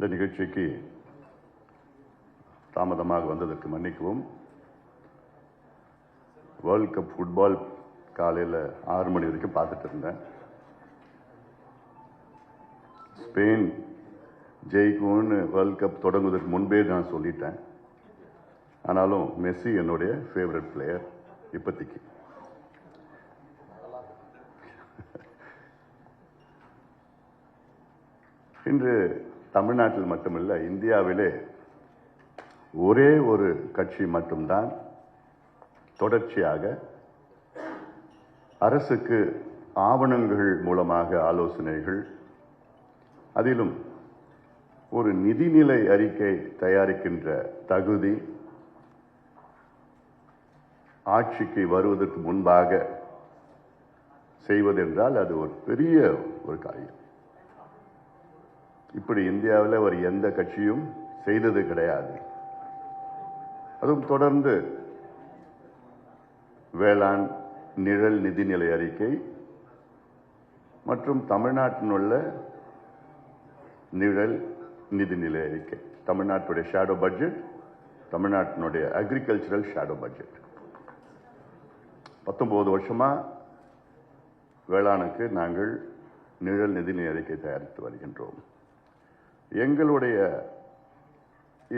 இந்த நிகழ்ச்சிக்கு தாமதமாக வந்ததற்கு மன்னிக்கவும். வேர்ல்ட் கப் ஃபுட்பால் காலையில் 6 மணி வரைக்கும் பார்த்துட்டு இருந்தேன். ஸ்பெயின் ஜெயிக்கும்னு வேர்ல்ட் கப் தொடங்குவதற்கு முன்பே நான் சொல்லிட்டேன். ஆனாலும் மெஸ்ஸி என்னுடைய ஃபேவரட் பிளேயர் இப்போதைக்கு. இன்று தமிழ்நாட்டில் மட்டுமல்ல, இந்தியாவிலே ஒரே ஒரு கட்சி மட்டும்தான் தொடர்ச்சியாக அரசுக்கு ஆவணங்கள் மூலமாக ஆலோசனைகள், அதிலும் ஒரு நிதிநிலை அறிக்கை தயாரிக்கின்ற தகுதி ஆட்சிக்கு வருவதற்கு முன்பாக செய்வதென்றால் அது ஒரு பெரிய ஒரு காரியம். இப்படி இந்தியாவில் ஒரு எந்த கட்சியும் செய்தது கிடையாது. அதுவும் தொடர்ந்து வேளாண் நிழல் நிதிநிலை அறிக்கை மற்றும் தமிழ்நாட்டினுள்ள நிழல் நிதிநிலை அறிக்கை, தமிழ்நாட்டுடைய ஷேடோ பட்ஜெட், தமிழ்நாட்டினுடைய அக்ரிகல்ச்சரல் ஷேடோ பட்ஜெட். 19 வருஷமா வேளாணுக்கு நாங்கள் நிழல் நிதிநிலை அறிக்கை தயாரித்து வருகின்றோம். எங்களுடைய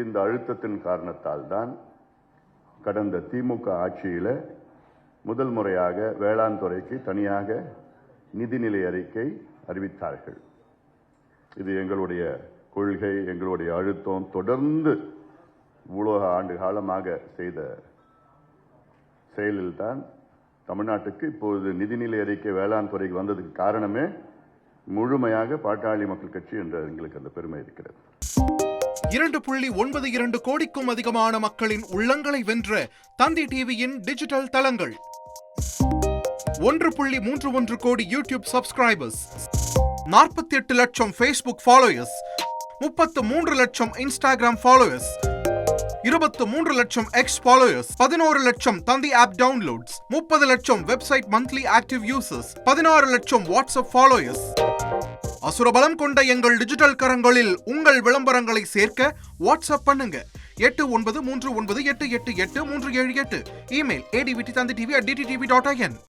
இந்த அழுத்தத்தின் காரணத்தால் தான் கடந்த திமுக ஆட்சியில் முதல் முறையாக வேளாண் துறைக்கு தனியாக நிதிநிலை அறிக்கை அறிவித்தார்கள். இது எங்களுடைய கொள்கை, எங்களுடைய அழுத்தம். தொடர்ந்து இவ்வளோ ஆண்டு காலமாக செய்த செயலில்தான் தமிழ்நாட்டுக்கு இப்பொழுது நிதிநிலை அறிக்கை வேளாண் துறைக்கு வந்ததுக்கு காரணமே முழுமையாக பாட்டாளி மக்கள் கட்சி என்ற எங்களுக்கு அந்த பெருமை இருக்கிறது. 2.92 கோடிக்கும் அதிகமான மக்களின் உள்ளங்களை வென்ற தந்தி டிவியின் டிஜிட்டல் தளங்கள், 1.31 கோடி யூடியூப் சப்ஸ்கிரைபர்ஸ், 48 லட்சம் ஃபேஸ்புக் ஃபாலோயர்ஸ், 33 லட்சம் இன்ஸ்டாகிராம் ஃபாலோயர்ஸ், 23 லட்சம் எக்ஸ் ஃபாலோயர்ஸ், 11 லட்சம் தந்தி ஆப் டவுன்லோட்ஸ், 30 லட்சம் வெப்சைட் மந்த்லி ஆக்டிவ் யூசர்ஸ், 16 லட்சம் வாட்ஸ்அப் ஃபாலோயர்ஸ். அசுரபலம் கொண்ட எங்கள் டிஜிட்டல் கரங்களில் உங்கள் விளம்பரங்களை சேர்க்க வாட்ஸ்அப் பண்ணுங்க 8939888378. Email advttanditv@dttv.in.